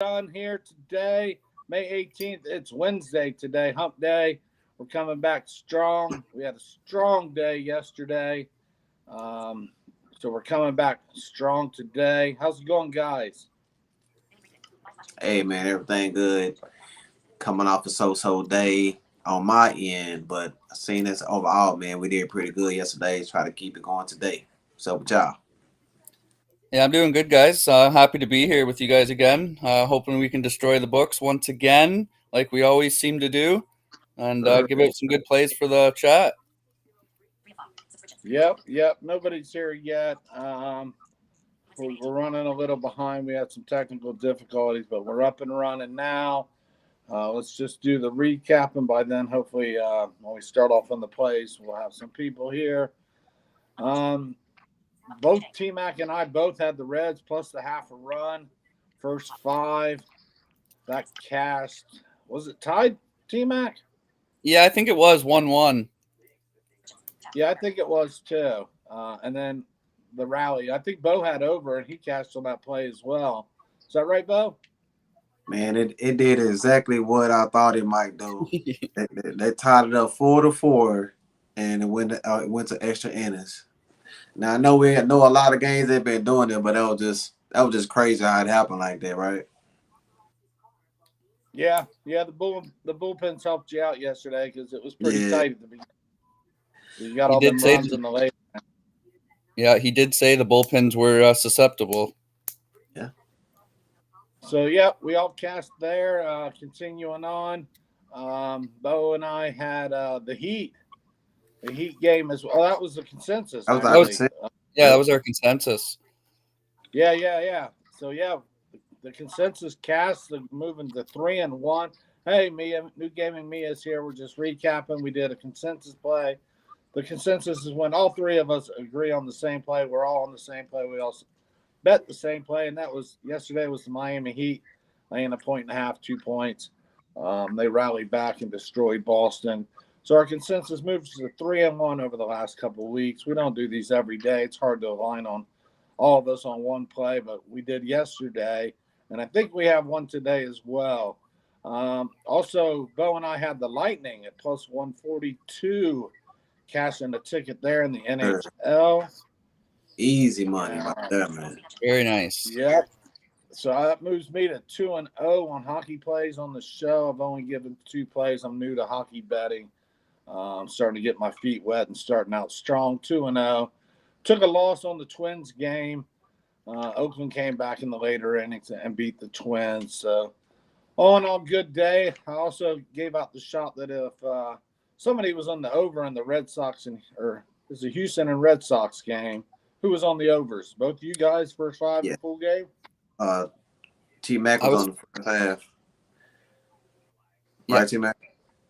done here today, May 18th. It's Wednesday today, hump day. We're coming back strong. We had a strong day yesterday. Um, so we're coming back strong today. How's it going, guys? Hey man, everything good. Coming off a so-so day on my end, but I seen this overall, man. We did pretty good yesterday. Try to keep it going today. So with y'all. Yeah, I'm doing good, guys. Happy to be here with you guys again. Hoping we can destroy the books once again, like we always seem to do, and give out some good plays for the chat. Yep. Nobody's here yet. We're running a little behind. We had some technical difficulties, but we're up and running now. Let's just do the recap, and by then, hopefully, when we start off on the plays, we'll have some people here. Um, both TMAC and I both had the Reds plus the half a run. First five. That cast. Was it tied, TMAC? Yeah, I think it was 1-1. Yeah, I think it was too. And then the rally. I think Bo had over, and he cashed on that play as well. Is that right, Bo? Man, it did exactly what I thought it might do. They tied it up 4-4, and it went to extra innings. Now I know know a lot of games they've been doing it, but that was just crazy how it happened like that, right? Yeah. The bullpens helped you out yesterday because it was pretty Yeah. tight at the beginning. You got He all did them say, runs in the late. yeah, he did say the bullpens were susceptible. Yeah. So yeah, we all cast there. Continuing on, Bo and I had the Heat game as well. That was the consensus I was That like, actually. was yeah, that was our consensus. Yeah. So yeah, the consensus cast moving to 3-1. Hey, Mia, New Gaming Mia's here. We're just recapping. We did a consensus play. The consensus is when all three of us agree on the same play. We're all on the same play. We all bet the same play, and that was yesterday. Was the Miami Heat laying a point and a half, 2 points. They rallied back and destroyed Boston. So our consensus moves to 3-1 over the last couple of weeks. We don't do these every day. It's hard to align on all of us on one play, but we did yesterday, and I think we have one today as well. Also, Bo and I had the Lightning at plus 142, cashing a ticket there in the NHL. easy money right there, man. Very nice. Yep. So that moves me to 2-0 on hockey plays on the show. I've only given 2 plays. I'm new to hockey betting. I'm starting to get my feet wet and starting out strong. 2-0. Took a loss on the Twins game. Oakland came back in the later innings and beat the Twins. So all in all, good day. I also gave out the shot that if somebody was on the over in the Red Sox or it was a Houston and Red Sox game, who was on the overs? Both you guys, first five in Yeah. the full game? T-Mac I was was, on the first half. yeah, Right, T-Mac?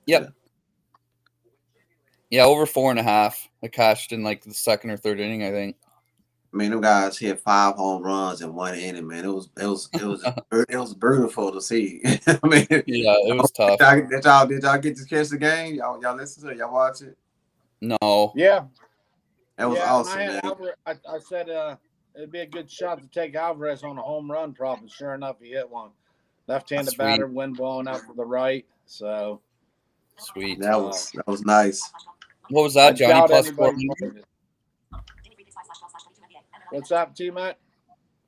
yep, Yeah. yeah, over 4.5. I cashed in like the second or third inning, I think. I mean, them guys hit 5 home runs in one inning, man. It was beautiful to see. I mean, Yeah, it was tough. did y'all get to catch the game? Y'all listen to it? Y'all watch it? No, Yeah. That was Yeah, and I awesome, had man. Alvarez. I said it'd be a good shot to take Alvarez on a home run prop, and sure enough, he hit one. Left-handed sweet, batter, wind blowing out to the right. So sweet. That uh, was that was nice. What was I that, Johnny? doubt Plus anybody 400? played it. What's up, T-Mac?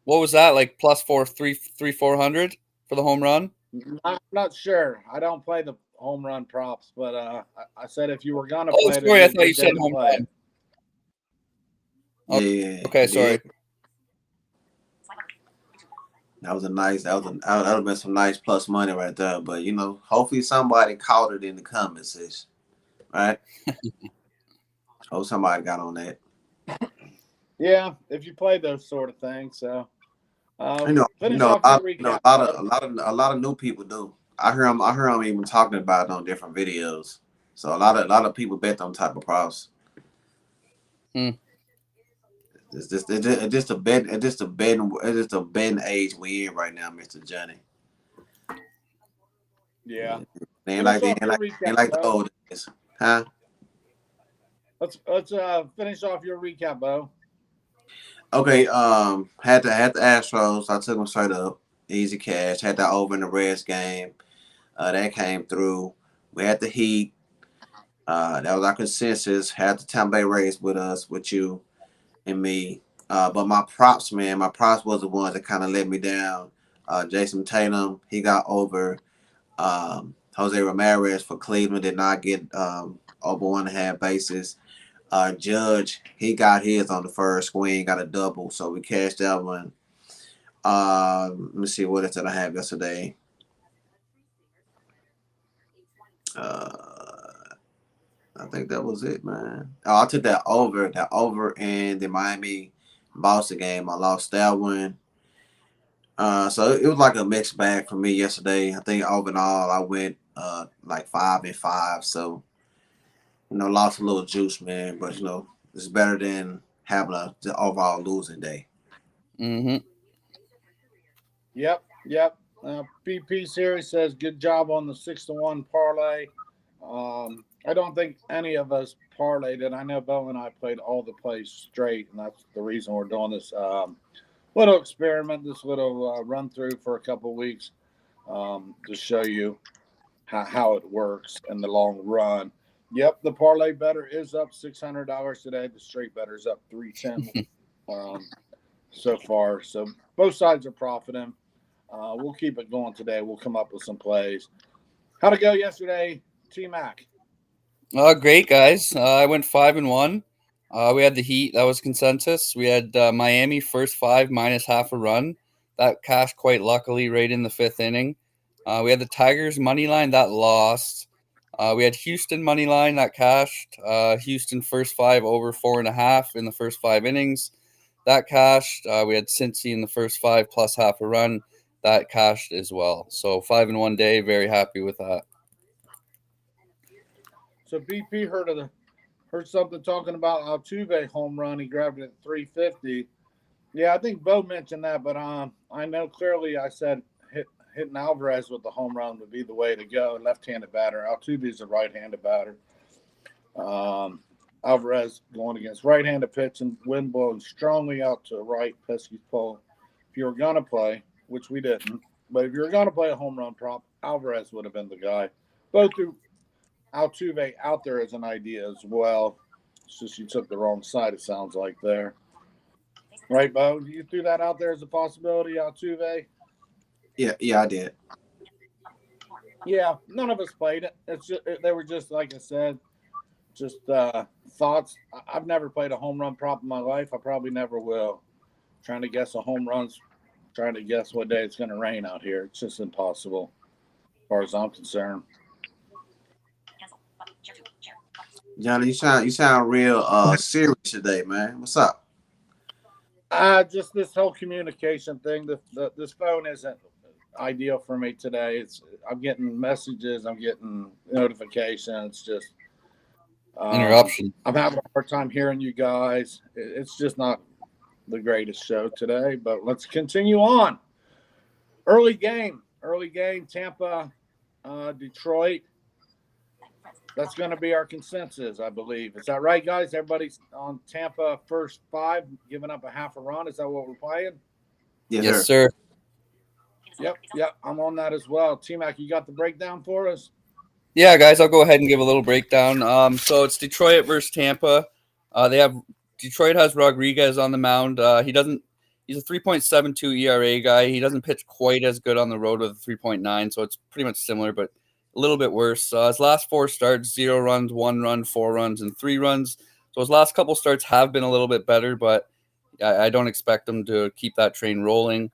What was that? Like plus 400 for the home run? I'm not sure. I don't play the home run props, but I said if you were gonna Oh, play it, it'd sorry, be I a thought you good said day to home play run. it. Okay, Yeah, sorry. it did. That was a nice. That would have been some nice plus money right there. But hopefully somebody caught it in the comments section, right? Hope somebody got on that. Yeah, if you play those sort of things. So You know, finish off your recap, Bo. a lot of new people do. I hear 'em even talking about it on different videos. So a lot of people bet them type of props. Hmm. It's just a betting age we in right now, Mr. Johnny. Yeah. They ain't Finish like they off ain't your like recap, ain't like the Bo. old days, huh? Let's finish off your recap, Bo. Okay, had the Astros. I took them straight up. easy cash. Had that over in the Reds game. That came through. We had the Heat. That was our consensus. Had the Tampa Bay Rays with us, with you and me. But my props, man, my props was the ones that kind of let me down. Jason Tatum, he got over. Jose Ramirez for Cleveland did not get over 1.5 bases. Judge, he got his on the first swing, got a double, so we cashed that one. Let me see what else did I have yesterday. I think that was it, man. Oh, I took that over in the Miami Boston game. I lost that one. So it was like a mixed bag for me yesterday. I think overall I went like 5-5. So lost a little juice, man. But it's better than having the overall losing day. Mm-hmm. Yep. PP Series says good job on the 6-1 parlay. I don't think any of us parlayed it. I know Bo and I played all the plays straight, and that's the reason we're doing this little experiment, this little run through for a couple of weeks to show you how it works in the long run. Yep, the parlay better is up $600 today. The straight better is up $310 so far. So both sides are profiting. We'll keep it going today. We'll come up with some plays. How'd it go yesterday, TMAC? Great, guys. I went 5-1. We had the Heat. That was consensus. We had Miami first 5 minus half a run. That cashed quite luckily right in the 5th inning. We had the Tigers money line. That lost. We had Houston money line. That cashed. Houston first 5 over 4.5 in the first 5 innings. That cashed. We had Cincy in the first 5 plus half a run. That cashed as well. So 5-1 day. Very happy with that. So BP heard something talking about Altuve home run. He grabbed it at 350. Yeah, I think Bo mentioned that, but I know clearly I said hitting Alvarez with the home run would be the way to go. Left-handed batter. Altuve's a right-handed batter. Alvarez going against right-handed pitch and wind blowing strongly out to right, pesky pole. If you were going to play, which we didn't, but if you were going to play a home run prop, Alvarez would have been the guy. Both threw Altuve out there as an idea as well. It's just you took the wrong side, it sounds like there. Right, Bo? You threw that out there as a possibility, Altuve? Yeah, I did. Yeah, none of us played it. It's just, they were just, like I said, just thoughts. I've never played a home run prop in my life. I probably never will. Trying to guess a home run's, trying to guess what day it's going to rain out here. It's just impossible as far as I'm concerned. Johnny, you sound real serious today, man. What's up? Just this whole communication thing. This phone isn't ideal for me today. I'm getting messages. I'm getting notifications. Just Interruption. I'm having a hard time hearing you guys. It's just not the greatest show today. But let's continue on. Early game. Tampa, Detroit. That's going to be our consensus, I believe. Is that right, guys? Everybody's on Tampa first 5, giving up a half a run. Is that what we're playing? Yes, sir. Yep. I'm on that as well. T-Mac, you got the breakdown for us? Yeah, guys, I'll go ahead and give a little breakdown. So it's Detroit versus Tampa. Detroit has Rodriguez on the mound. He's a 3.72 ERA guy. He doesn't pitch quite as good on the road with a 3.9, so it's pretty much similar, but a little bit worse. His last 4 starts, 0 runs, 1 run, 4 runs, and 3 runs. So his last couple starts have been a little bit better, but I don't expect him to keep that train rolling.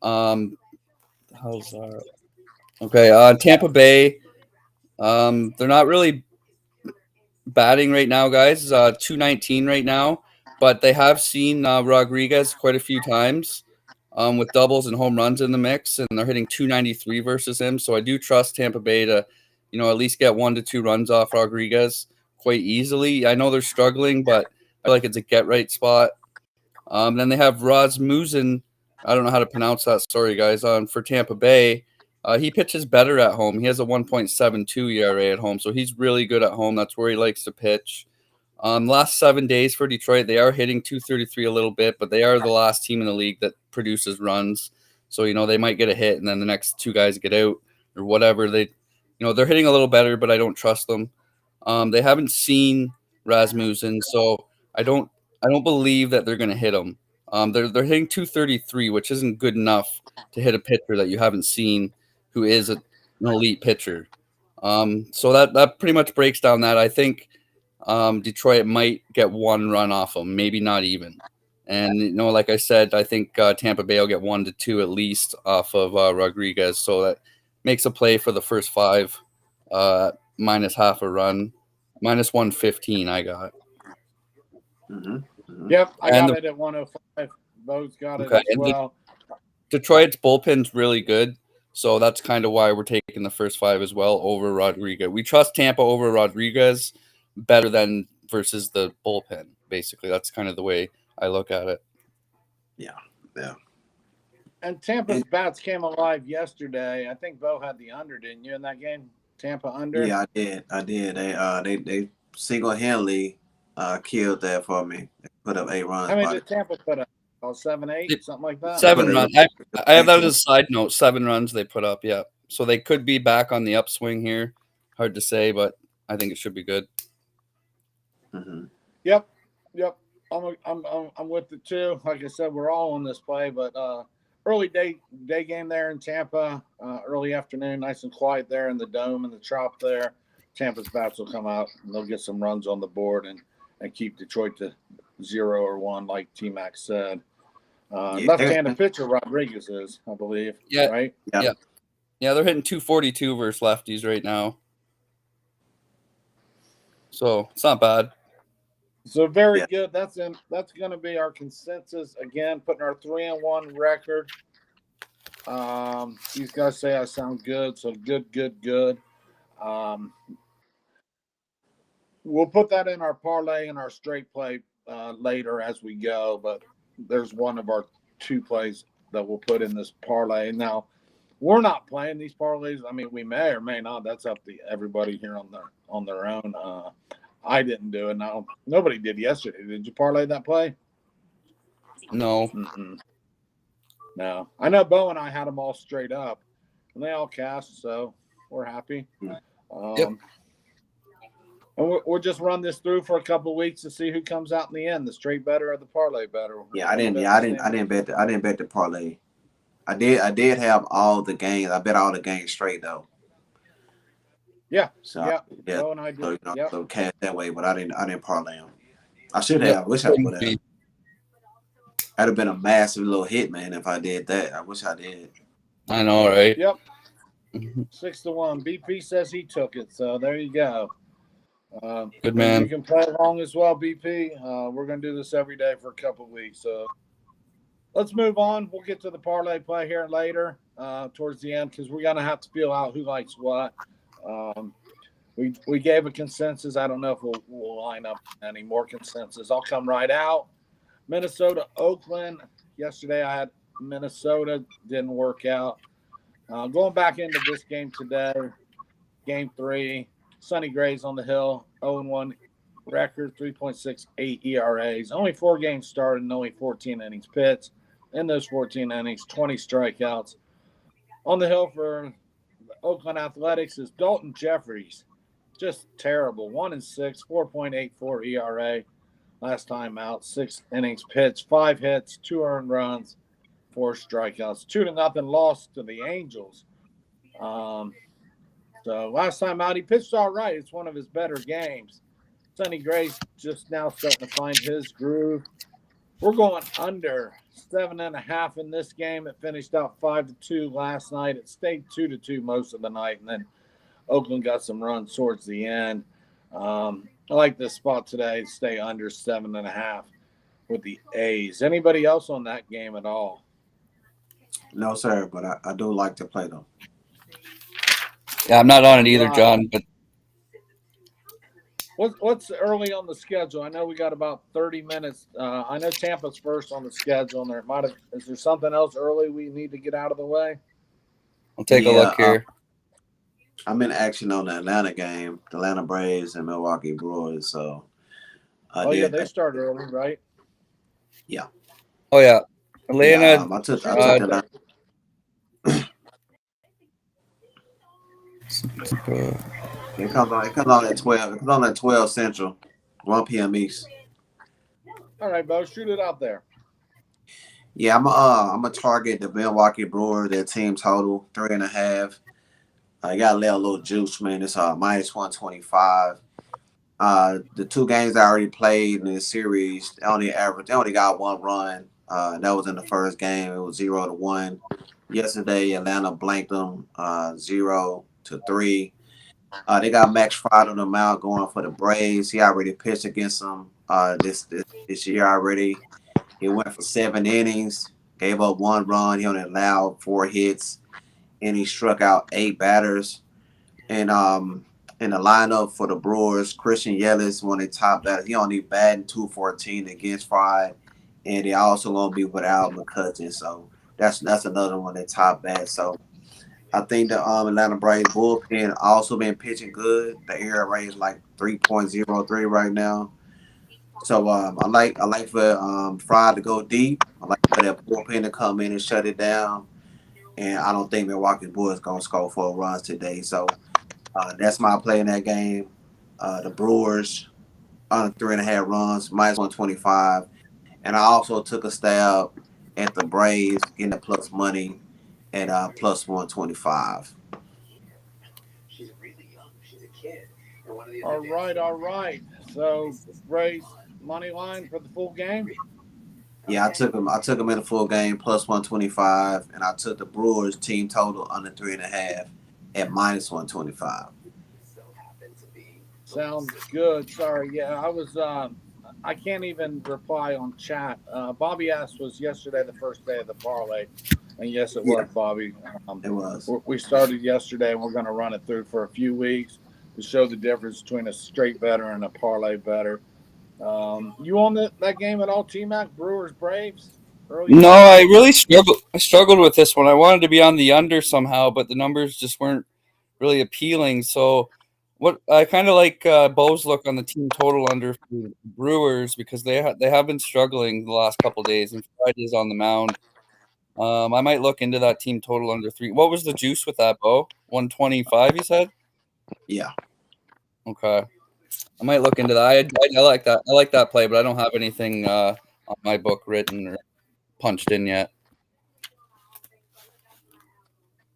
How's that? Okay, Tampa Bay. They're not really batting right now, guys. 219 right now, but they have seen Rodriguez quite a few times with doubles and home runs in the mix, and they're hitting 293 versus him. So I do trust Tampa Bay to, at least get 1 to 2 runs off Rodriguez quite easily. I know they're struggling, but I feel like it's a get right spot. Then they have Rasmussen. I don't know how to pronounce that. Sorry, guys. For Tampa Bay. He pitches better at home. He has a 1.72 ERA at home, so he's really good at home. That's where he likes to pitch. Last 7 days for Detroit, they are hitting 233 a little bit, but they are the last team in the league that produces runs. So, they might get a hit and then the next two guys get out or whatever. They're hitting a little better, but I don't trust them. They haven't seen Rasmussen, so I don't believe that they're going to hit him. They're hitting 233, which isn't good enough to hit a pitcher that you haven't seen who is an elite pitcher. So that pretty much breaks down that. I think Detroit might get one run off them, maybe not even. And, like I said, I think Tampa Bay will get 1 to 2 at least off of Rodriguez. So that makes a play for the first 5, minus half a run, minus 115 I got. Mm-hmm. Mm-hmm. Yep, I got it at 105. Bo's got it as well. Detroit's bullpen's really good. So that's kind of why we're taking the first 5 as well over Rodriguez. We trust Tampa over Rodriguez better than versus the bullpen, basically. That's kind of the way I look at it. Yeah. And Tampa's bats came alive yesterday. I think Bo had the under, didn't you, in that game? Tampa under? Yeah, I did. They single-handedly killed that for me. They put up 8 runs. How many did Tampa put up? 7, 8, something like that? 7 runs. I have that as a side note. 7 runs they put up, yeah. So they could be back on the upswing here. Hard to say, but I think it should be good. Mm-hmm. Yep. I'm with it too. Like I said, we're all on this play, but early day game there in Tampa, early afternoon, nice and quiet there in the dome and the Trop there. Tampa's bats will come out and they'll get some runs on the board and keep Detroit to 0 or 1, like TMAC said. Left-handed pitcher Rodriguez is, I believe. Yeah. Right? Yeah. Yeah, they're hitting 242 versus lefties right now. So it's not bad. So very good. That's going to be our consensus again, putting our 3-1 record. These guys say I sound good, so good. We'll put that in our parlay and our straight play later as we go, but there's one of our 2 plays that we'll put in this parlay. Now, we're not playing these parlays. I mean, we may or may not. That's up to everybody here on their own. I didn't do it. Now, nobody did yesterday. Did you parlay that play? No. Mm-mm. No. I know Bo and I had them all straight up, and they all cashed, so we're happy. Yep. And we'll just run this through for a couple of weeks to see who comes out in the end, the straight better or the parlay better. Yeah, I didn't bet the parlay. I did have all the games. I bet all the games straight though. Yeah. So yeah. Bo and I did. So cash that way, but I didn't parlay them. I should have. I wish I would have. That'd have been a massive little hit, man, if I did that. I wish I did. I know, right? Yep. 6-1. BP says he took it, so there you go. Good man. You can play along as well, BP. We're going to do this every day for a couple of weeks. So let's move on. We'll get to the parlay play here later towards the end because we're going to have to feel out who likes what. We gave a consensus. I don't know if we'll line up any more consensus. I'll come right out. Minnesota, Oakland. Yesterday I had Minnesota. Didn't work out. Going back into this game today, game 3. Sonny Gray's on the hill, 0-1 record, 3.68 ERAs. Only 4 games started and only 14 innings pitched. In those 14 innings, 20 strikeouts. On the hill for Oakland Athletics is Dalton Jeffries. Just terrible. 1-6, 4.84 ERA. Last time out, 6 innings pitched, 5 hits, 2 earned runs, 4 strikeouts. 2-0 loss to the Angels. So last time out, he pitched all right. It's one of his better games. Sonny Gray's just now starting to find his groove. We're going under 7.5 in this game. It finished out 5-2 last night. It stayed 2-2 most of the night, and then Oakland got some runs towards the end. I like this spot today. Stay under 7.5 with the A's. Anybody else on that game at all? No, sir, but I do like to play them. Yeah, I'm not on it either, John. But what's early on the schedule? I know we got about 30 minutes. I know Tampa's first on the schedule, and is there something else early we need to get out of the way? I'll take a look here. I'm in action on the Atlanta game, the Atlanta Braves and Milwaukee Brewers. So, they start early, right? Yeah. Oh yeah, Atlanta. I took It comes on at 12. It comes on at 12 Central, 1 p.m. East. All right, Bo, shoot it out there. Yeah, I'm a target the Milwaukee Brewers. Their team total 3.5. I got to lay a little juice, man. It's minus 125. The two games I already played in this series, they only got one run. And that was in the first game. It was 0-1. Yesterday, Atlanta blanked them 0-3. They got Max Fried on the mound going for the Braves. He already pitched against them this year already. He went for 7 innings, gave up one run. He only allowed 4 hits, and he struck out 8 batters. And in the lineup for the Brewers, Christian Yelich, one of the top batters. He only batting 214 against Fried, and they also gonna be without McCutcheon. So that's another one that top bats. So I think the Atlanta Braves bullpen also been pitching good. The ERA is like 3.03 right now. So I like for Fried to go deep. I like for that bullpen to come in and shut it down. And I don't think Milwaukee Brewers gonna score 4 runs today. So that's my play in that game. The Brewers under 3.5 runs, minus 125. And I also took a stab at the Braves getting the plus money at plus 125. All right. So Braves money line for the full game. Yeah, I took them. I took them in the full game plus 125, and I took the Brewers team total under 3.5 at minus 125. Sounds good. Sorry, yeah, I was. I can't even reply on chat. Bobby asked, was yesterday the first day of the parlay, and yes, it was, Yeah, Bobby. it was. We started yesterday, and we're going to run it through for a few weeks to show the difference between a straight better and a parlay better. You on that game at all, TMAC? Brewers Braves early No, night. I really struggled. I struggled with this one. I wanted to be on the under somehow, but the numbers just weren't really appealing. So, what I kind of like Bo's look on the team total under for the Brewers because they have been struggling the last couple days, and Friday's on the mound. I might look into that team total under 3. What was the juice with that, Bo? 125, you said? Yeah. Okay. I might look into that. I like that. I like that play, but I don't have anything on my book written or punched in yet.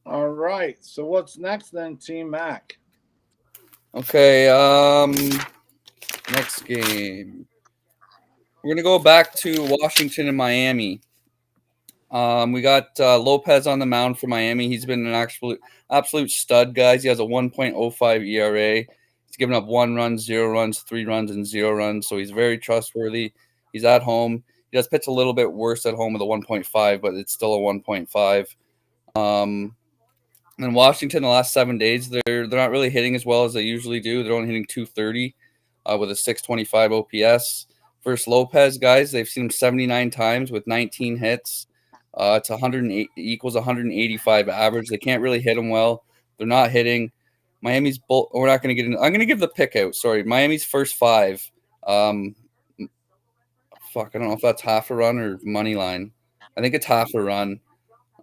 All right. So what's next then, Team Mac? Okay. Next game. We're gonna go back to Washington and Miami. We got Lopez on the mound for Miami. He's been an absolute stud, guys. He has a 1.05 ERA. He's given up 1 run, 0 runs, 3 runs, and 0 runs. So he's very trustworthy. He's at home. He does pitch a little bit worse at home with a 1.5, but it's still a 1.5. In Washington, the last 7 days, they're not really hitting as well as they usually do. They're only hitting 230 with a 625 OPS. Versus Lopez, guys, they've seen him 79 times with 19 hits. It's 108 equals 185 average. They can't really hit him well. They're not hitting. Miami's we're not going to get into. I'm going to give the pick out. Sorry, Miami's first 5. I don't know if that's half a run or money line. I think it's half a run.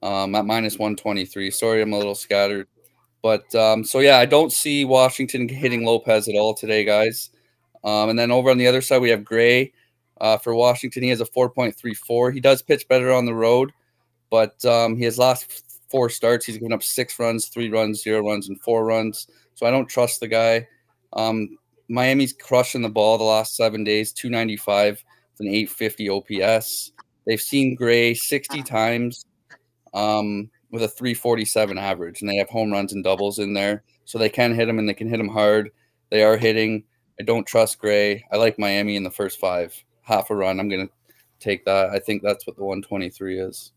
At minus 123. Sorry, I'm a little scattered. But so yeah, I don't see Washington hitting Lopez at all today, guys. And then over on the other side, we have Gray for Washington. He has a 4.34. He does pitch better on the road, but his last 4 starts, he's given up 6 runs, 3 runs, 0 runs, and 4 runs. So I don't trust the guy. Miami's crushing the ball the last 7 days, 295 with an 850 OPS. They've seen Gray 60 times with a 347 average, and they have home runs and doubles in there. So they can hit him, and they can hit him hard. They are hitting. I don't trust Gray. I like Miami in the first 5. Half a run. I'm going to take that. I think that's what the 123 is.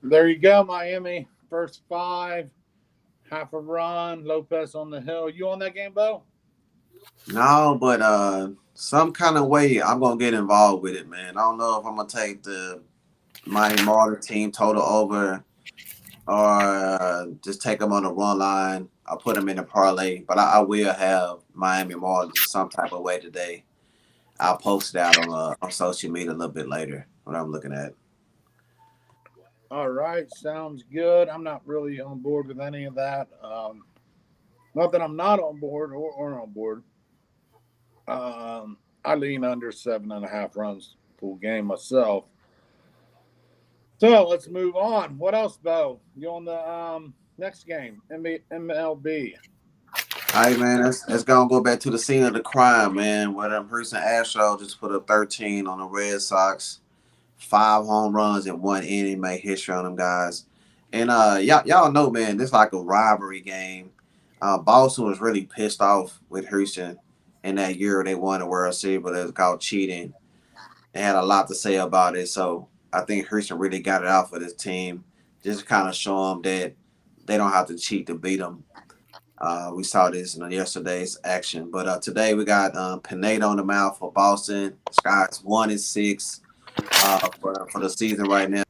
There you go, Miami. First 5. Half a run. Lopez on the hill. You on that game, Bo? No, but some kind of way I'm gonna get involved with it, man. I don't know if I'm gonna take the Miami Marlins team total over or just take them on the run line. I'll put them in a parlay, but I will have Miami Marlins in some type of way today. I'll post it out on social media a little bit later. What I'm looking at. All right, sounds good. I'm not really on board with any of that. Not that I'm not on board or on board. I lean under 7.5 runs full game myself. So let's move on. What else, Bo? You on the next game, MLB? All right, man. Let's go back to the scene of the crime, man. Where the Houston Astros just put a 13 on the Red Sox. 5 home runs in one inning, made history on them guys. And y'all know, man, this is like a rivalry game. Boston was really pissed off with Houston in that year they won the World Series, but it was called cheating. They had a lot to say about it, so I think Houston really got it out for this team, just to kind of show them that they don't have to cheat to beat them. We saw this in yesterday's action, but today we got Pineda on the mound for Boston. This guy's 1-6 for the season right now.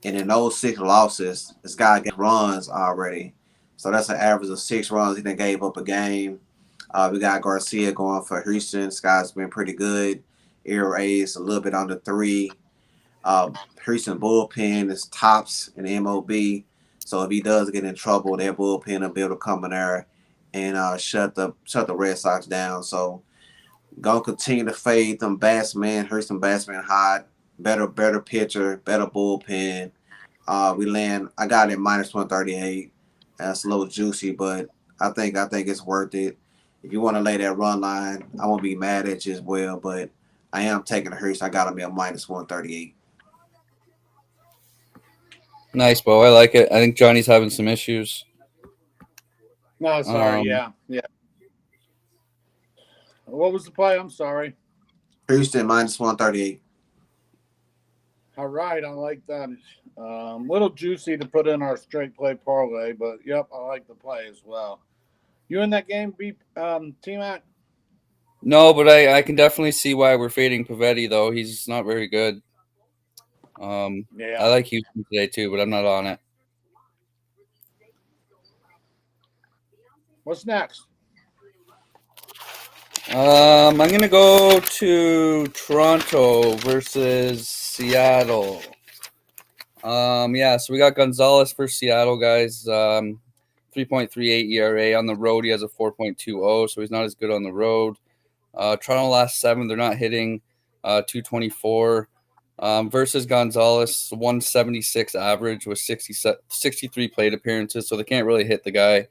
And in those 6 losses, this guy got runs already. So that's an average of 6 runs. He then gave up a game. We got Garcia going for Houston. This guy's been pretty good. ERA is a little bit under 3. Houston bullpen is tops in MOB. So if he does get in trouble, their bullpen will be able to come in there and shut the Red Sox down. So gonna continue to fade them batsmen, Houston batsmen hot, better pitcher, better bullpen. I got it -138. That's a little juicy, but I think it's worth it. If you want to lay that run line, I won't be mad at you as well, but I am taking the Houston. I got him at -138. Nice, Bo. I like it. I think Johnny's having some issues. No, sorry. Yeah. What was the play? I'm sorry. Houston -138. All right, I like that. Little juicy to put in our straight play parlay, but yep, I like the play as well. You in that game, TMAC? No, but I can definitely see why we're fading Pavetti, though. He's not very good. I Yeah. like Houston today, too, but I'm not on it. What's next? I'm going to go to Toronto versus Seattle. So we got Gonzalez for Seattle, guys. 3.38 ERA on the road. He has a 4.20, so he's not as good on the road. Toronto last 7, they're not hitting 224. Versus Gonzalez, 176 average with 63 plate appearances, so they can't really hit the guy.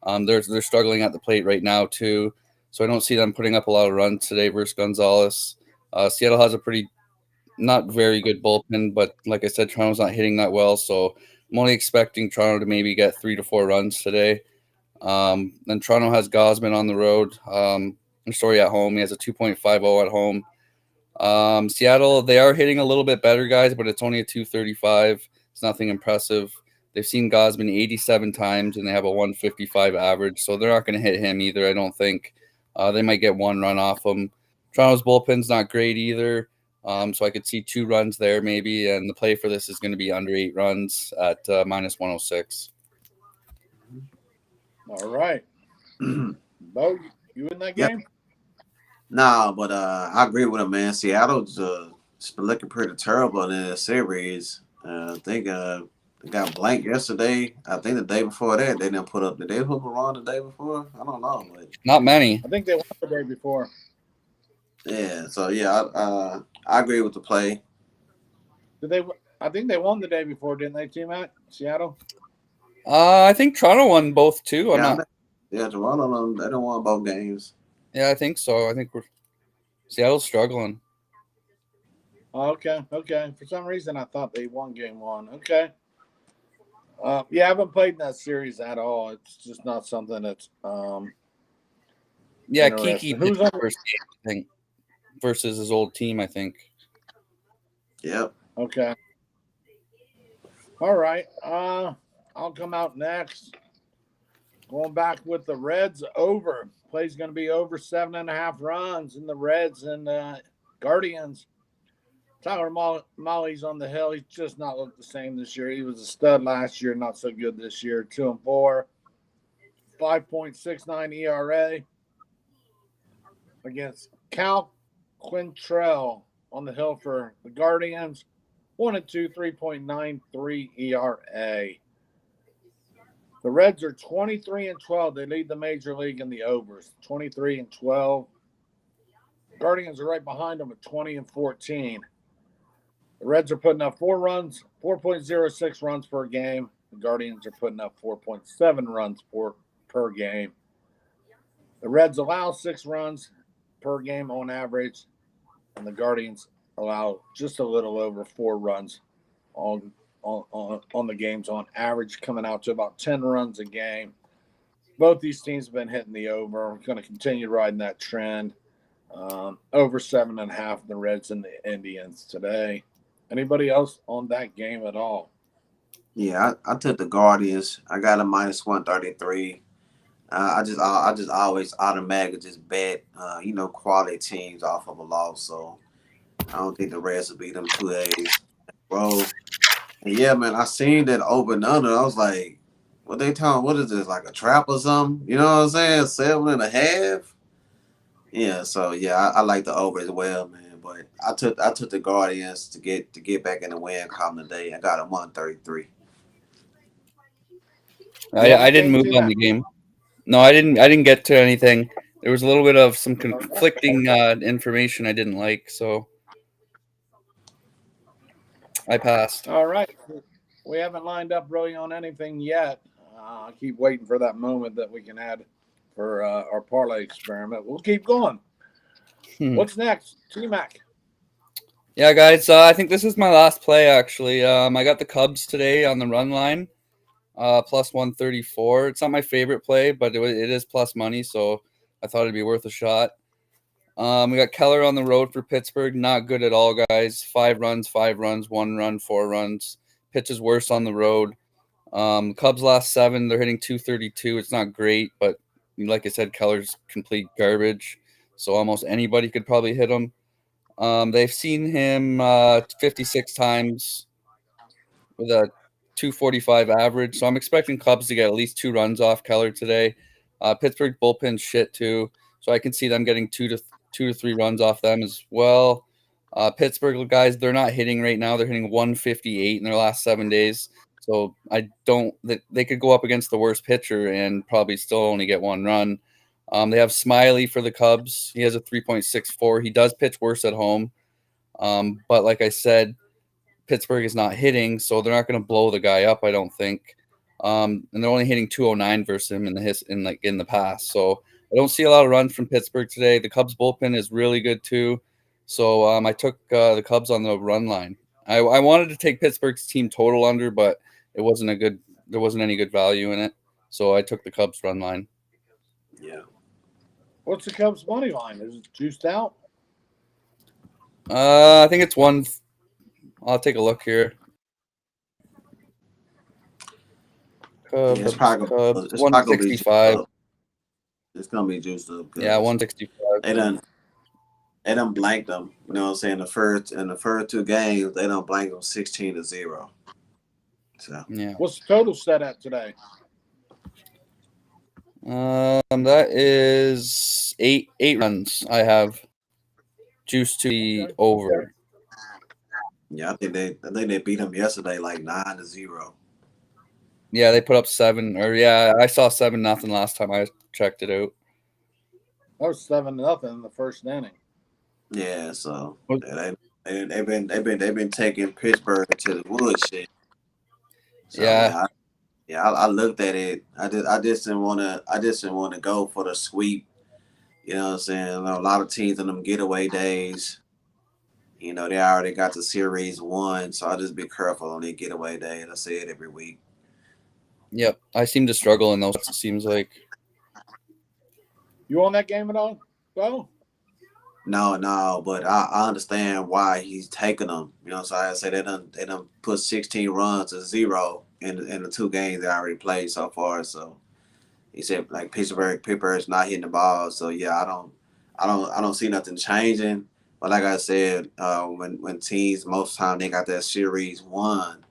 They're struggling at the plate right now too, so I don't see them putting up a lot of runs today versus Gonzalez. Seattle has a pretty not very good bullpen, but like I said, Toronto's not hitting that well, so I'm only expecting Toronto to maybe get 3 to 4 runs today. Then Toronto has Gosman on the road. Story at home. He has a 2.50 at home. Seattle, they are hitting a little bit better, guys, but it's only a 235. It's nothing impressive. They've seen Gosman 87 times, and they have a 155 average, so they're not going to hit him either, I don't think. They might get 1 run off him. Toronto's bullpen's not great either, so I could see 2 runs there maybe, and the play for this is going to be under 8 runs at -106. All right. Bo, you in that Yep. game? Nah, but I agree with him, man. Seattle's been looking pretty terrible in the series. I think they got blanked yesterday. I think the day before that they didn't put up. Did they put up a run the day before? I don't know, but Not many. I think they won the day before. yeah. So yeah, I agree with the play. Did they? I think they won the day before, didn't they, TMAC? Seattle? I think Toronto won both too. Toronto, they don't want both games. Yeah, I think so. I think Seattle's struggling. Okay. For some reason, I thought they won game 1. Okay. Yeah, I haven't played in that series at all. It's just not something that's Yeah, interesting. Kiki Who's on first game, I think, versus his old team, I think. Yep. Okay. All right. I'll come out next. Going back with the Reds over. Play's going to be over 7.5 runs in the Reds and Guardians. Tyler Molly's on the hill. He's just not looked the same this year. He was a stud last year, not so good this year. 2-4, 5.69 ERA against Cal Quintrell on the hill for the Guardians. 1-2, 3.93 ERA. The Reds are 23-12. They lead the major league in the overs, 23-12. Guardians are right behind them at 20-14. The Reds are putting up 4.06 runs per game. The Guardians are putting up 4.7 runs per game. The Reds allow 6 runs per game on average, and the Guardians allow just a little over 4 runs on the games on average, coming out to about 10 runs a game. Both these teams have been hitting the over. We're going to continue riding that trend. Over 7.5 the Reds and the Indians today. Anybody else on that game at all? Yeah, I took the Guardians. I got a -133. I just always automatically just bet quality teams off of a loss. So I don't think the Reds will beat them 2 days, bro. And yeah, man, I seen that over and under. I was like, what they telling? What is this, like a trap or something? You know what I'm saying? 7.5. Yeah, so yeah, I like the over as well, man. But I took the Guardians to get back in the win column today. I got a 133. I didn't move on the game. No, I didn't get to anything. There was a little bit of some conflicting information I didn't like, so I passed. All right. We haven't lined up really on anything yet. I keep waiting for that moment that we can add for our parlay experiment. We'll keep going. What's next? TMAC. Yeah, guys, I think this is my last play, actually. I got the Cubs today on the run line, plus 134. It's not my favorite play, but it is plus money, so I thought it'd be worth a shot. We got Keller on the road for Pittsburgh. Not good at all, guys. 5 runs, 1 run, 4 runs. Pitches worse on the road. Cubs last 7. They're hitting 232. It's not great, but like I said, Keller's complete garbage. So almost anybody could probably hit him. They've seen him 56 times with a 245 average. So I'm expecting Cubs to get at least 2 runs off Keller today. Pittsburgh bullpen shit too. So I can see them getting 2 to 3 runs off them as well. Pittsburgh guys, they're not hitting right now. They're hitting 158 in their last 7 days. So they could go up against the worst pitcher and probably still only get 1 run. They have Smiley for the Cubs. He has a 3.64. He does pitch worse at home. But like I said, Pittsburgh is not hitting, so they're not going to blow the guy up, I don't think. And they're only hitting 209 versus him in the past. So I don't see a lot of runs from Pittsburgh today. The Cubs bullpen is really good too. So I took the Cubs on the run line. I wanted to take Pittsburgh's team total under, but there wasn't any good value in it. So I took the Cubs run line. Yeah. What's the Cubs money line? Is it juiced out? I think it's 1. I'll take a look here. Cubs, yeah, it's probably 165. It's gonna be juiced up. Yeah, 165. They done blanked them. You know what I'm saying? In the first 2 games, they done blanked them 16-0. So yeah. What's the total set at today? That is 8 runs. I have juice to the over. Yeah, I think they beat them yesterday like 9-0. Yeah, they put up 7. Or yeah, I saw 7-0 last time I checked it out. That was 7-0 in the first inning. Yeah, so they've been taking Pittsburgh to the woodshed. So, yeah. I looked at it. I just didn't want to go for the sweep. You know what I'm saying? A lot of teams on them getaway days, they already got the series won. So I just be careful on their getaway days. I say it every week. Yep, I seem to struggle in those. It seems like. You on that game at all, Bo? No, but I understand why he's taking them. So I say they done put 16 runs to 0 in the 2 games they already played so far. So he said like Pittsburgh's not hitting the ball. So yeah, I don't see nothing changing. But like I said, when teams most of the time they got that series won,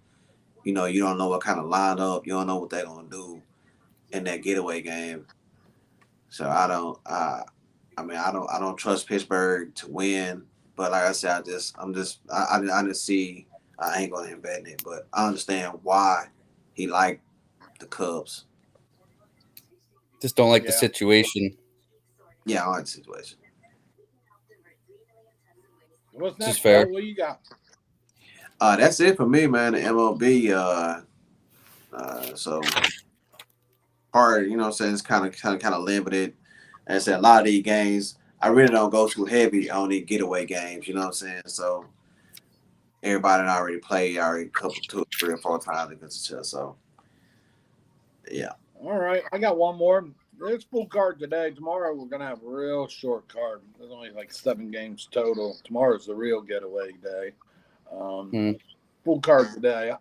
you don't know what kind of lineup, you don't know what they're gonna do in that getaway game. So I don't trust Pittsburgh to win. But like I said, I didn't see I ain't going to bet it, but I understand why he liked the Cubs. Just don't like the Yeah. situation. Yeah, I like the situation. What's This is next, fair. Bo? What you got? That's it for me, man. The MLB. So part, you know what I'm saying, it's kind of limited. And I said, a lot of these games, I really don't go too heavy on these getaway games, you know what I'm saying? So everybody that already played already couple 2, 3, or 4 times against each other. So yeah. All right, I got one more. There's full card today. Tomorrow we're gonna have a real short card. There's only like 7 games total. Tomorrow's the real getaway day. Hmm. Full card today.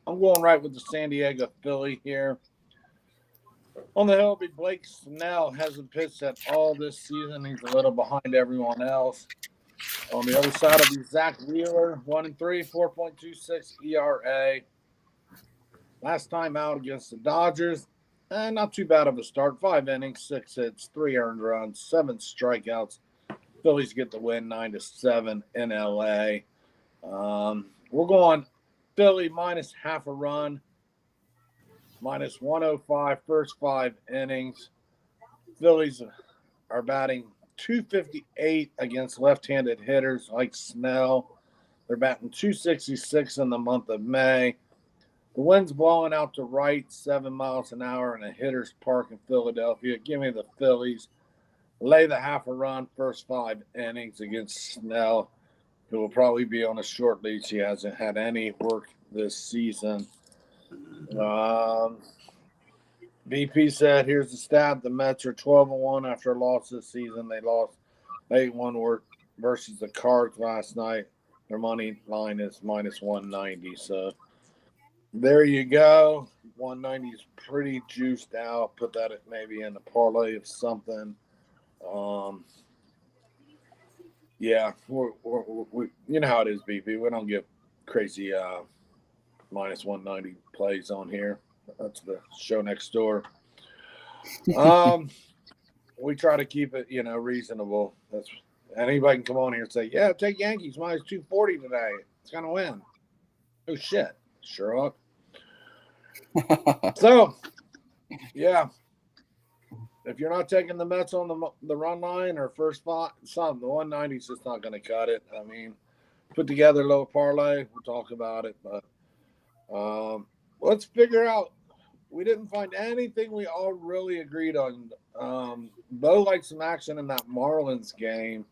I'm going right with the San Diego Philly here. On the hill, be Blake Snell hasn't pitched at all this season. He's a little behind everyone else. On the other side will be Zach Wheeler, 1-3, 4.26 ERA. Last time out against the Dodgers, not too bad of a start. 5 innings, 6 hits, 3 earned runs, 7 strikeouts. Phillies get the win 9-7 in LA. We're going Philly minus half a run, minus 105 first 5 innings. Phillies are batting 258 against left-handed hitters like Snell. They're batting 266 in the month of May. The wind's blowing out to right, 7 miles an hour in a hitter's park in Philadelphia. Give me the Phillies. Lay the half a run first 5 innings against Snell, who will probably be on a short leash. He hasn't had any work this season. BP said, here's the stat. The Mets are 12-1 after a loss this season. They lost 8-1 versus the Cards last night. Their money line is minus 190. So there you go. 190 is pretty juiced out. Put that maybe in a parlay of something. Yeah, we you know how it is, BP. We don't get crazy minus 190 plays on here. That's the show next door. We try to keep it, reasonable. That's anybody can come on here and say, yeah, take Yankees minus 240 today. It's gonna win. Oh shit, Sherlock. So, yeah, if you're not taking the Mets on the run line or first spot, the 190 is just not going to cut it. I mean, put together a little parlay. We'll talk about it, but let's figure out. We didn't find anything we all really agreed on. Bo liked some action in that Marlins game.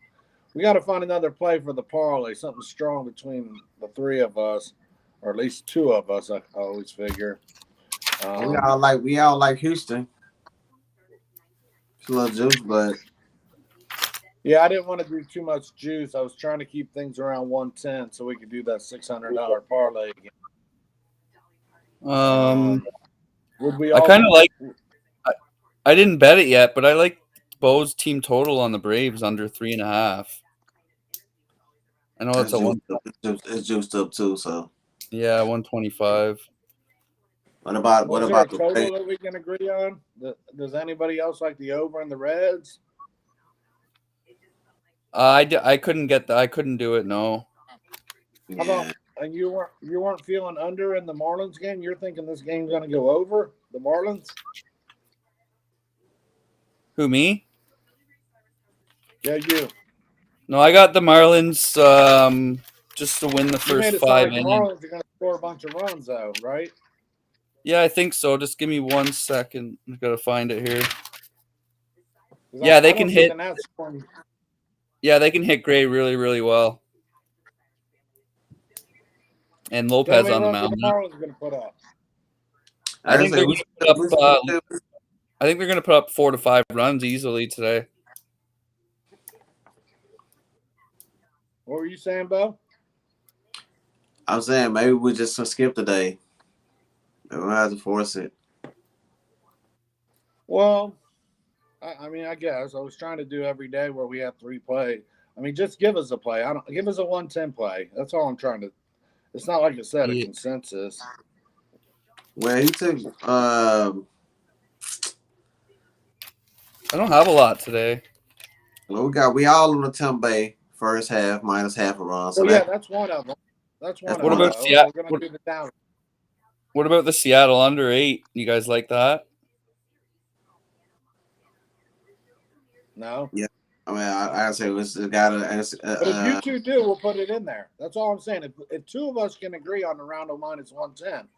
We got to find another play for the parlay, something strong between the 3 of us, or at least 2 of us. I always figure. We all like Houston. It's a little juice, but yeah, I didn't want to do too much juice. I was trying to keep things around 110 so we could do that $600 parlay again. Would we all? I kind of like. I didn't bet it yet, but I like Bo's team total on the Braves under 3.5. I know it's a one. It's juiced up too. So yeah, 125. What about there a the total that we can agree on? Does anybody else like the over in the Reds? I couldn't get that. I couldn't do it. No. How about, and you weren't feeling under in the Marlins game? You're thinking this game's going to go over the Marlins? Who, me? Yeah, you. No, I got the Marlins just to win the You made first it 5 sound like the innings. Marlins are going to score a bunch of runs, though, right? Yeah, I think so. Just give me 1 second. I've got to find it here. Yeah, they can hit. Yeah, they can hit Gray really, really well. And Lopez on the mound. The Marlins are going to put up. I think they're going to put up 4 to 5 runs easily today. What were you saying, Bo? I'm saying maybe we just skip the day. We don't have to force it. Well, I mean, I guess I was trying to do every day where we have 3 plays. I mean, just give us a play. Give us a 110 play. That's all I'm trying to. It's not like I said a consensus. Well, he took. I don't have a lot today. Well, we all on the Tampa Bay first half minus half a run. So yeah, that's one of them. That's one. What about We're gonna do the down. What about the Seattle under 8? You guys like that? No. Yeah. I mean, I say it's got to. But if you two do, we'll put it in there. That's all I'm saying. If two of us can agree on the round of minus 110,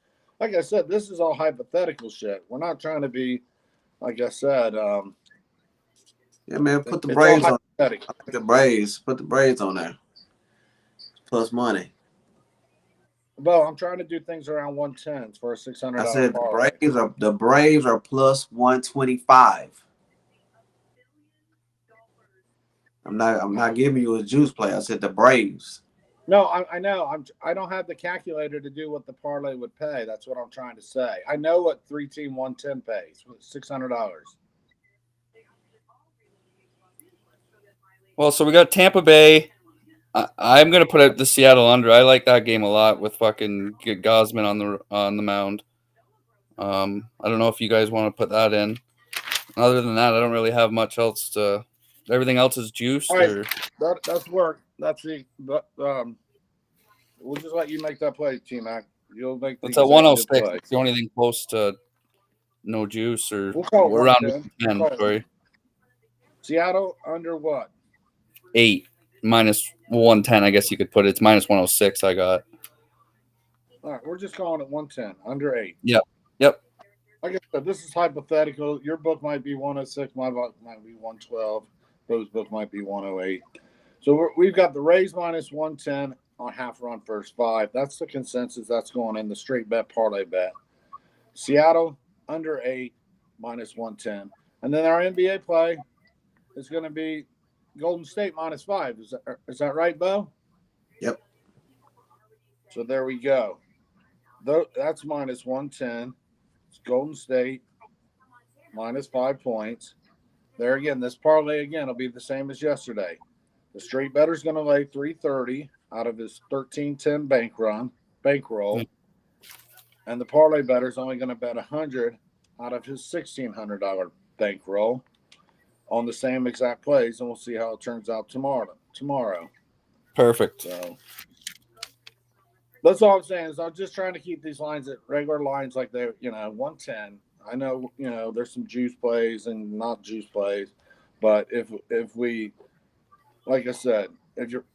like I said, this is all hypothetical shit. We're not trying to be, like I said. Yeah, man, put the it's Braves all on. hypothetical. I like the Braves. Put the Braves on there. Plus money. Bo, I'm trying to do things around 110 for a $600 I said parlay. the Braves are plus 125. I'm not giving you a juice play. I said the Braves. No, I know. I don't have the calculator to do what the parlay would pay. That's what I'm trying to say. I know what 3-team 110 pays, $600. Well, so we got Tampa Bay. I'm gonna put out the Seattle under. I like that game a lot with fucking Gosman on the mound. I don't know if you guys want to put that in. Other than that, I don't really have much else to. Everything else is juiced. All right, Or that's work. That's the. But we'll just let you make that play, TMAC. You'll make the it's at executive 106. play. It's the only thing close to no juice or We'll call it around 110. 10. Sorry, Seattle under what? 8 minus 110. I guess you could put it. It's minus 106. I got. All right, we're just calling it 110, under 8. Yep. Like I said, this is hypothetical. Your book might be 106. My book might be 112. Bo's book might be 108. So we've got the Rays minus 110 on half run first 5. That's the consensus. That's going in the straight bet parlay bet. Seattle under 8 minus 110. And then our NBA play is going to be Golden State minus 5. Is that right, Bo? Yep. So there we go. That's minus 110. It's Golden State minus 5 points. There again, this parlay again will be the same as yesterday. The straight better's going to lay 330 out of his 1310 bankroll, and the parlay better's only going to bet 100 out of his $1,600 bankroll on the same exact plays, and we'll see how it turns out tomorrow. Perfect. So that's all I'm saying is I'm just trying to keep these lines at regular lines like they're 110. I know there's some juice plays and not juice plays, but if we, like I said,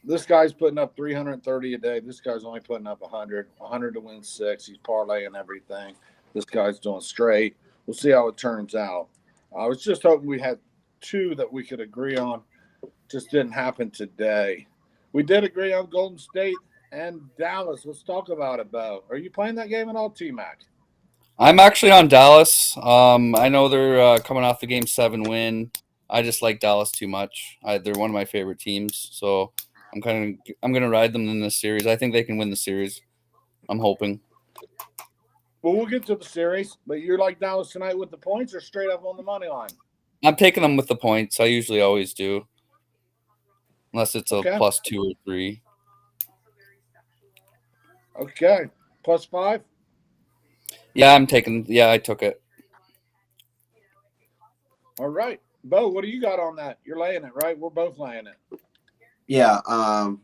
this guy's putting up 330 a day, this guy's only putting up 100 to win 6. He's parlaying everything. This guy's doing straight. We'll see how it turns out. I was just hoping we had 2 that we could agree on. Just didn't happen today. We did agree on Golden State and Dallas. Let's talk about it, Bo. Are you playing that game at all, TMAC? I'm actually on Dallas. I know they're coming off the Game 7 win. I just like Dallas too much. They're one of my favorite teams, so I'm gonna ride them in this series. I think they can win the series. I'm hoping. Well, we'll get to the series, but you're like Dallas tonight with the points or straight up on the money line? I'm taking them with the points. I usually always do, unless it's a plus 2 or 3. Okay, plus 5. Yeah, I took it. All right, Bo, what do you got on that? You're laying it, right? We're both laying it. Yeah,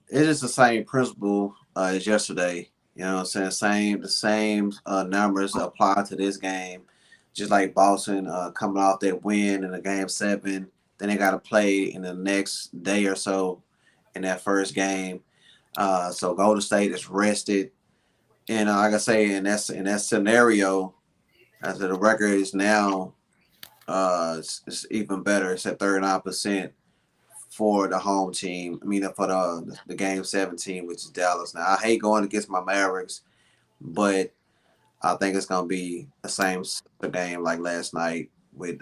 it is the same principle as yesterday. You know what I'm saying? The same numbers apply to this game. Just like Boston coming off that win in the Game 7. Then they got to play in the next day or so in that first game. So Golden State is rested. And like I say, in that scenario, as the record is now, it's even better. It's at 39% for the home team. I mean, for the Game 7 team, which is Dallas. Now, I hate going against my Mavericks, but I think it's going to be the same game like last night with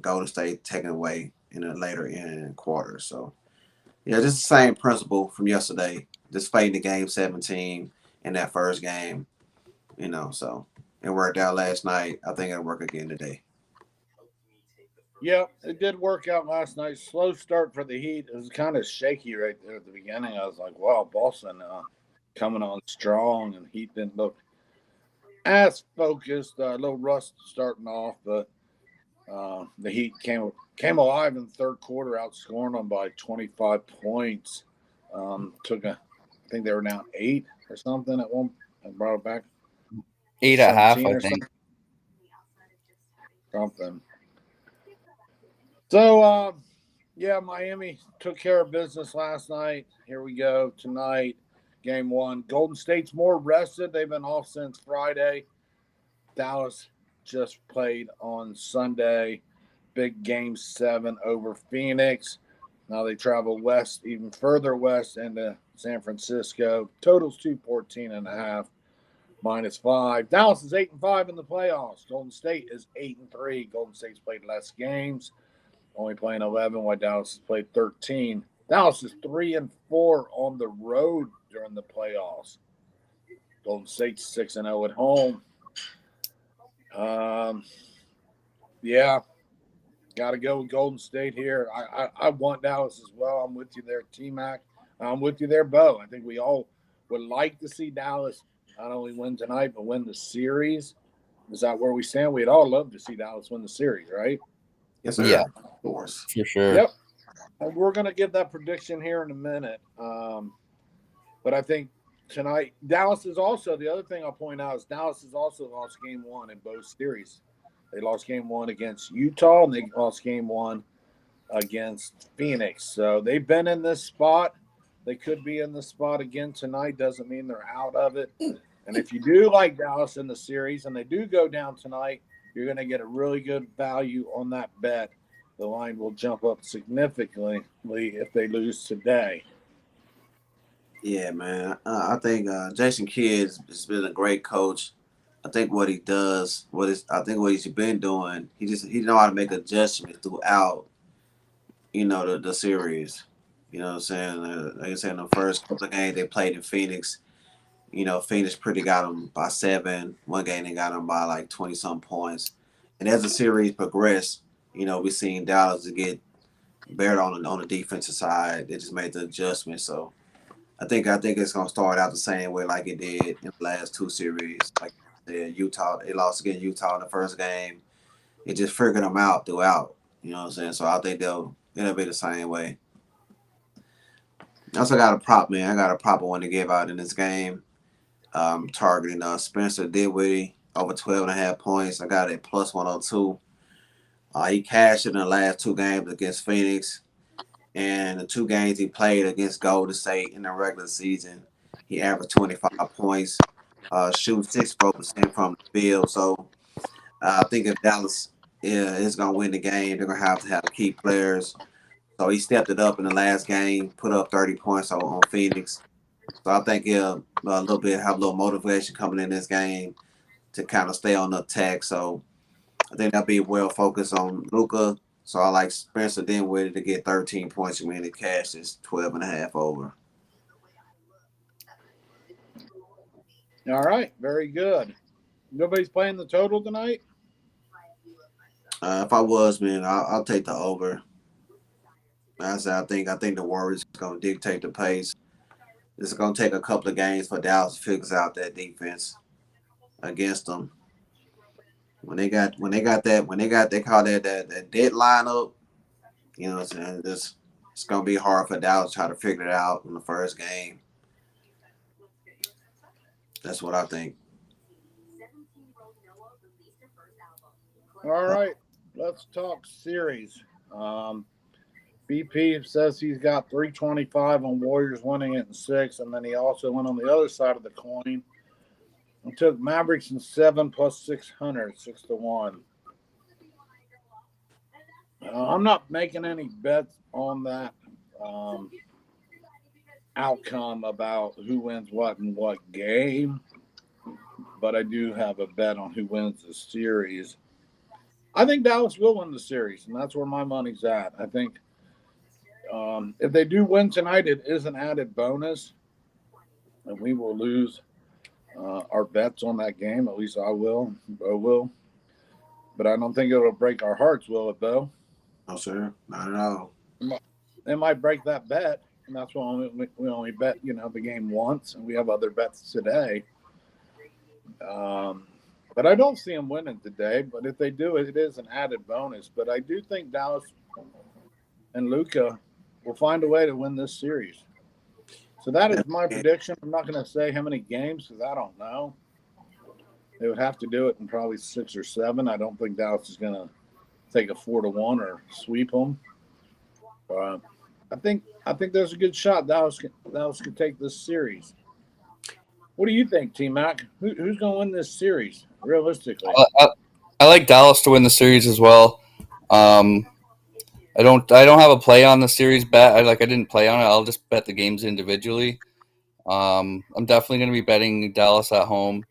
Golden State taking away in the later in quarter. So, yeah, just the same principle from yesterday. Just fighting the Game 17 in that first game, so it worked out last night. I think it'll work again today. Yeah, it did work out last night. Slow start for the Heat. It was kind of shaky right there at the beginning. I was like, wow, Boston coming on strong, and Heat didn't look as focused. A little rust starting off, but the Heat came alive in the third quarter, outscoring them by 25 points. I think they were down 8 or something at one. I brought it back 8.5, 17 I or think. something. So, yeah, Miami took care of business last night. Here we go tonight. Game 1. Golden State's more rested. They've been off since Friday. Dallas just played on Sunday. Big Game 7 over Phoenix. Now they travel west, even further west into San Francisco. Total's 214.5, -5. Dallas is 8-5 in the playoffs. Golden State is 8-3. Golden State's played less games, only playing 11, while Dallas has played 13. Dallas is 3-4 on the road during the playoffs. Golden State's 6-0 at home. Yeah, got to go with Golden State here. I want Dallas as well. I'm with you there, TMAC. I'm with you there, Bo. I think we all would like to see Dallas not only win tonight, but win the series. Is that where we stand? We'd all love to see Dallas win the series, right? Yes, sir. Yeah. Of course. For sure. Yep. And we're going to give that prediction here in a minute. But I think tonight, Dallas is also, the other thing I'll point out is Dallas has also lost game 1 in both series. They lost game 1 against Utah, and they lost game 1 against Phoenix. So they've been in this spot. They could be in this spot again tonight. Doesn't mean they're out of it. And if you do like Dallas in the series and they do go down tonight, you're going to get a really good value on that bet. The line will jump up significantly if they lose today. Yeah, man. I think Jason Kidd has been a great coach. I think what he does, what he's been doing, he know how to make adjustments throughout, the series. You know what I'm saying? Like I said, in the first couple of games they played in Phoenix, Phoenix pretty got them by 7. One game they got them by like 20-some points. And as the series progressed, we seen Dallas to get better on the defensive side. They just made the adjustment. So I think it's gonna start out the same way like it did in the last 2 series. Like Utah, they lost against Utah in the first game. It just figured them out throughout. You know what I'm saying? So I think it'll be the same way. I also got a prop, man. I got a prop I want to give out in this game. Targeting Spencer Dinwiddie over 12.5 points. I got it plus 102. He cashed in the last 2 games against Phoenix, and the 2 games he played against Golden State in the regular season, he averaged 25 points, shooting 64% from the field. So I think if Dallas is going to win the game, they're going to have key players. So he stepped it up in the last game, put up 30 points on Phoenix. So I think he'll have a little motivation coming in this game to kind of stay on the attack. So I think they'll be well focused on Luka. So I like Spencer Dinwiddie to get 13 points and win the cash is 12.5 over. All right, very good. Nobody's playing the total tonight? If I was, man, I'll take the over. I think the Warriors are going to dictate the pace. It's going to take a couple of games for Dallas to figure out that defense against them. When they call that deadline up, you know what I'm saying? It's gonna be hard for Dallas to try to figure it out in the first game. That's what I think. All right, let's talk series. BP says he's got 325 on Warriors winning it in 6, and then he also went on the other side of the coin and took Mavericks in 7 plus 600, 6-1. I'm not making any bets on that outcome about who wins what in what game, but I do have a bet on who wins the series. I think Dallas will win the series, and that's where my money's at. I think if they do win tonight, it is an added bonus, and we will lose our bets on that game. At least I will. Bo will. But I don't think it'll break our hearts, will it, Bo? No, sir. Not at all. It might break that bet, and that's why we only bet, the game once, and we have other bets today. But I don't see them winning today. But if they do, it is an added bonus. But I do think Dallas and Luka will find a way to win this series. So that is my prediction. I'm not going to say how many games because I don't know. They would have to do it in probably 6 or 7. I don't think Dallas is going to take a 4-1 or sweep them. I think there's a good shot Dallas could take this series. What do you think, TMAC? Who's going to win this series realistically? I like Dallas to win the series as well. I don't have a play on the series bet. I didn't play on it. I'll just bet the games individually. I'm definitely going to be betting Dallas at home.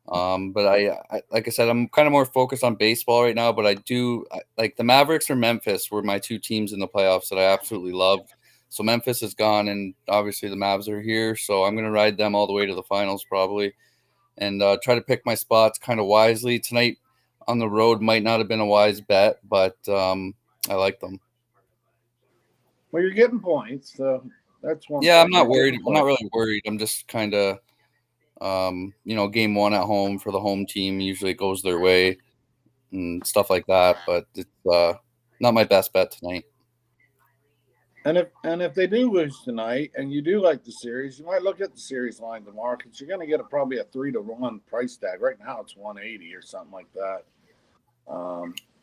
But I like I said, I'm kind of more focused on baseball right now. But like the Mavericks or Memphis were my 2 teams in the playoffs that I absolutely loved. So Memphis is gone, and obviously the Mavs are here. So I'm going to ride them all the way to the finals probably, and try to pick my spots kind of wisely. Tonight on the road might not have been a wise bet, but I like them. Well, you're getting points, so that's one. Yeah, I'm thing. not You're worried. getting I'm not points. really worried. I'm just kind of, game 1 at home for the home team. Usually it goes their way and stuff like that. But it's not my best bet tonight. And if they do lose tonight, and you do like the series, you might look at the series line tomorrow because you're going to get probably a 3-1 price tag. Right now it's 180 or something like that.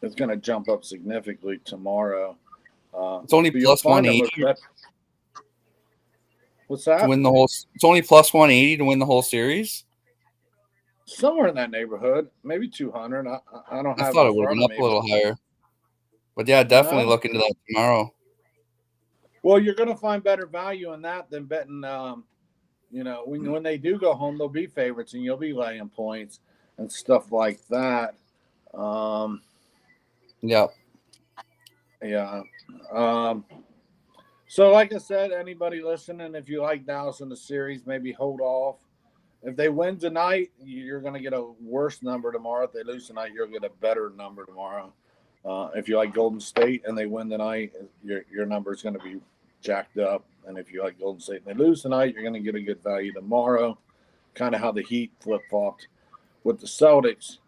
It's going to jump up significantly tomorrow. It's only but you'll plus find them 180 with that. What's to that? win the whole. It's only plus 180 to win the whole series. Somewhere in that neighborhood, maybe 200. I don't I have it thought in it would have front been of up me. a little higher. But yeah, definitely No? look into that tomorrow. Well, you're going to find better value in that than betting. When they do go home, they'll be favorites, and you'll be laying points and stuff like that. Yeah. Yeah. So, like I said, anybody listening, if you like Dallas in the series, maybe hold off. If they win tonight, you're going to get a worse number tomorrow. If they lose tonight, you'll get a better number tomorrow. If you like Golden State and they win tonight, your number is going to be jacked up. And if you like Golden State and they lose tonight, you're going to get a good value tomorrow. Kind of how the Heat flip-flopped with the Celtics.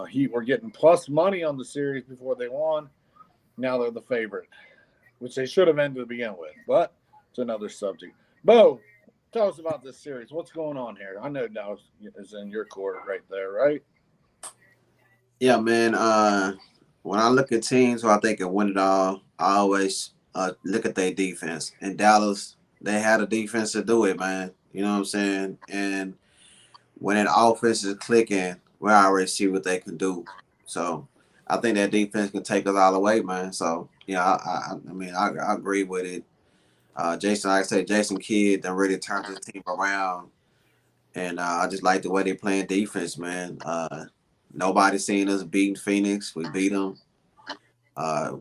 Heat were getting plus money on the series before they won. Now they're the favorite, which they should have ended to begin with. But it's another subject. Bo, tell us about this series. What's going on here? I know Dallas is in your court right there, right? Yeah, man. When I look at teams who I think can win it all, I always look at their defense. And Dallas, they had a defense to do it, man. You know what I'm saying? And when an offense is clicking, we already see what they can do. So I think that defense can take us all the way, man. So yeah, I agree with it. Jason, like I said, Jason Kidd done really turned his team around, and I just like the way they playing defense, man. Nobody seen us beating Phoenix. We beat them.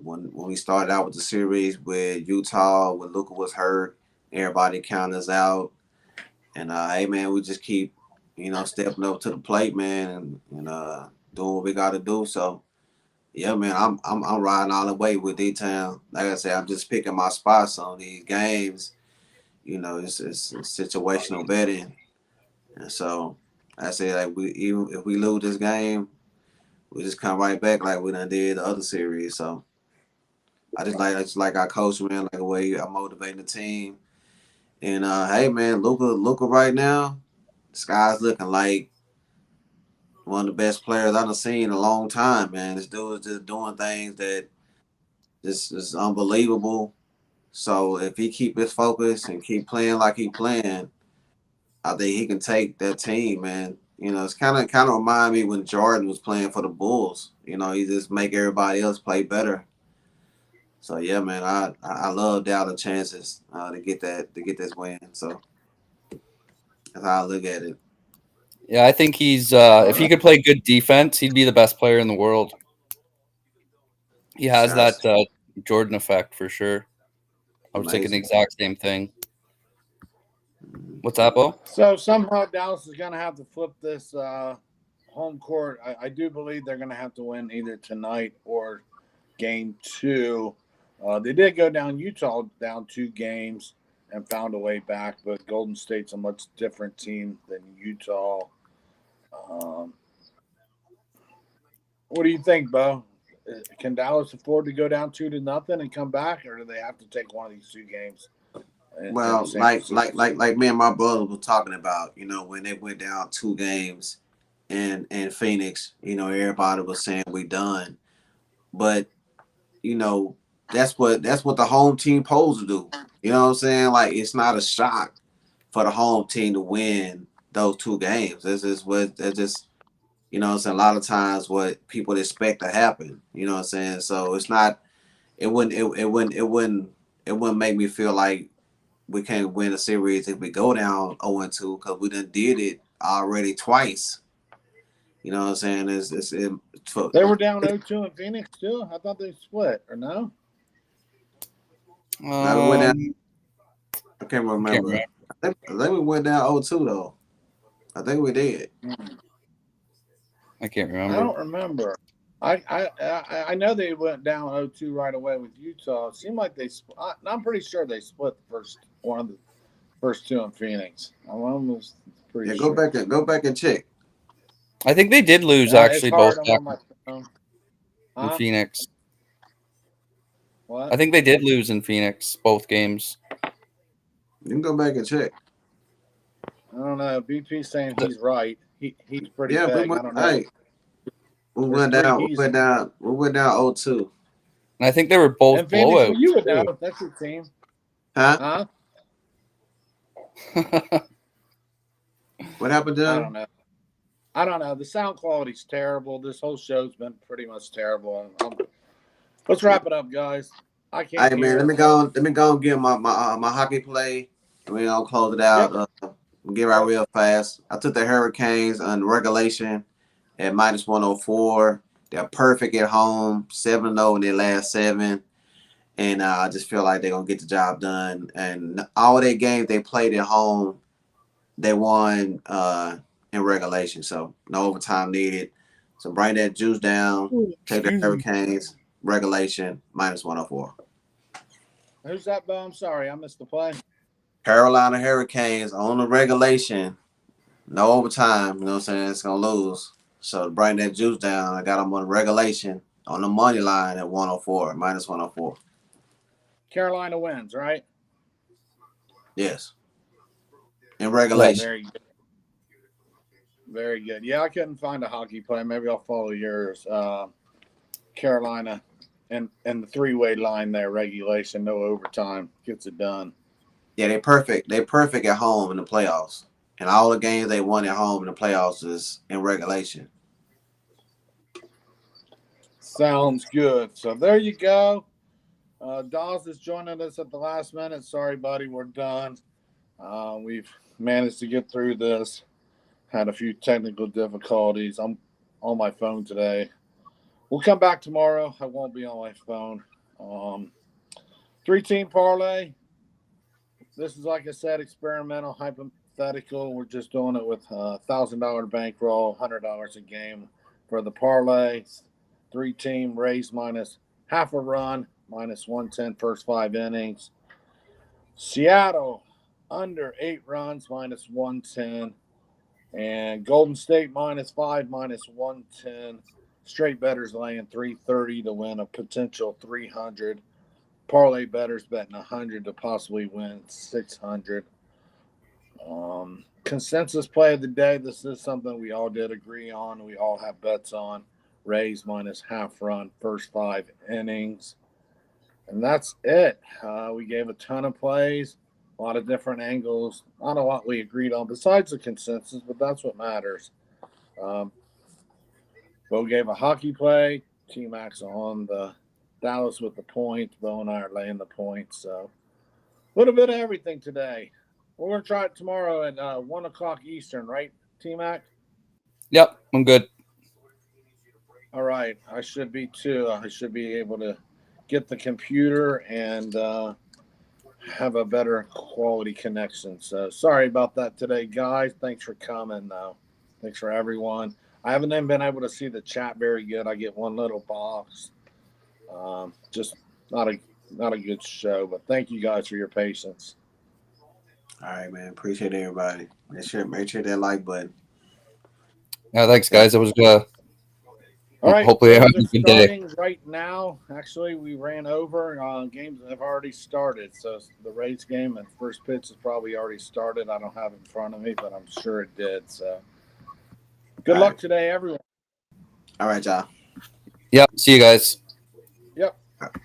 When we started out with the series with Utah, when Luka was hurt, everybody counted us out. And hey, man, we just keep, stepping up to the plate, man, and doing what we got to do. So yeah, man, I'm riding all the way with D-Town. Like I said, I'm just picking my spots on these games. It's situational betting, and so I say like even if we lose this game, we just come right back like we done did the other series. So I just like our coach, man, like the way I'm motivating the team. And hey, man, Luka right now, the sky's looking like one of the best players I've seen in a long time, man. This dude is just doing things that just is unbelievable. So if he keep his focus and keep playing like he playing, I think he can take that team, man. It's kind of remind me when Jordan was playing for the Bulls. He just make everybody else play better. So yeah, man, I love Dallas chances to get this win. So that's how I look at it. Yeah, I think he's All if he right. could play good defense, he'd be the best player in the world. He has Sounds that Jordan effect for sure. I was thinking the amazing. exact same thing. What's that, Bo? So somehow Dallas is going to have to flip this home court. I do believe they're going to have to win either tonight or game 2. They did go down Utah down 2 games and found a way back, but Golden State's a much different team than Utah. What do you think, Bo? Can Dallas afford to go down 2-0 and come back, or do they have to take one of these 2 games in Well, San Francisco. like me and my brother were talking about, when they went down 2 games in Phoenix, everybody was saying we done. But, you know, that's what the home team supposed to do. You know what I'm saying? Like, it's not a shock for the home team to win those 2 games. That's just what I'm saying, a lot of times what people expect to happen. You know what I'm saying? So it's not it wouldn't make me feel like we can't win a series if we go down 0-2 because we done did it already twice. You know what I'm saying? They were down 0-2 in Phoenix too. I thought they split, or no? Now we went down. I can't Can't remember. remember. I think we went down 0-2 though. I think we did. I can't I remember. don't remember. I know they went down 0-2 right away with Utah. It seemed like I'm pretty sure they split one of the first 2 in Phoenix. I'm almost pretty Yeah, sure. go back and check. I think they did lose It's actually hard. both I'm back on my phone. in Huh? Phoenix. What? I think they did lose in Phoenix both games. You can go back and check. I don't know. BP's saying he's right. He's pretty Yeah, big. I don't know. hey, we There's went 3 down. he's We in. went down 0-2. And I think they were both And Phoenix, well, blowouts. you would too. know. That's your team. Huh? Huh? What happened, I John? don't know. The sound quality's terrible. This whole show's been pretty much terrible. Let's wrap it up, guys. I can't Hey man, hear. let me go and get my hockey play. And we gonna close it out. Yep. Get right real fast. I took the Hurricanes on regulation at -104. They're perfect at home, 7-0 in their last 7. And I just feel like they're gonna get the job done. And all their games they played at home, they won in regulation. So no overtime needed. So bring that juice down. Take the Excuse me. Hurricanes regulation -104. Who's that, Bo? I'm sorry. I missed the play. Carolina Hurricanes on the regulation, no overtime. You know what I'm saying? It's gonna lose. So to bring that juice down, I got them on the regulation on the money line at 104, -104. Carolina wins, right? Yes. In regulation. Very good. Very good. Yeah, I couldn't find a hockey play. Maybe I'll follow yours. Carolina and the 3-way line there, regulation, no overtime, gets it done. Yeah, they're perfect. They're perfect at home in the playoffs. And all the games they won at home in the playoffs is in regulation. Sounds good. So there you go. Dawes is joining us at the last minute. Sorry, buddy, we're done. We've managed to get through this. Had a few technical difficulties. I'm on my phone today. We'll come back tomorrow. I won't be on my phone. 3-team parlay. This is, like I said, experimental, hypothetical. We're just doing it with a $1,000 bankroll, $100 a game for the parlay. 3-team raise minus half a run, -110 first 5 innings. Seattle under 8 runs, -110. And Golden State -5, -110. Straight bettors laying 330 to win a potential 300. Parlay bettors betting 100 to possibly win 600. Consensus play of the day. This is something we all did agree on. We all have bets on. Rays minus half run, first 5 innings. And that's it. We gave a ton of plays, a lot of different angles. Not a lot we agreed on besides the consensus, but that's what matters. Bo gave a hockey play. TMAC on the Dallas with the points. Bo and I are laying the points. So a little bit of everything today. We're going to try it tomorrow at 1 o'clock Eastern, right, TMAC? Yep, I'm good. All right. I should be too. I should be able to get the computer and have a better quality connection. So sorry about that today, guys. Thanks for coming, though. Thanks for everyone. I haven't even been able to see the chat very good. I get one little box. Just not a good show, but thank you guys for your patience. All right, man. Appreciate everybody. Make sure that like button. Yeah, thanks, guys. It was All right. Hopefully, Games have are a good day. starting right now. Actually, we ran over. Games have already started. So the Rays game and first pitch has probably already started. I don't have it in front of me, but I'm sure it did. So good All luck right. today, everyone. All right, y'all. Yep. See you guys.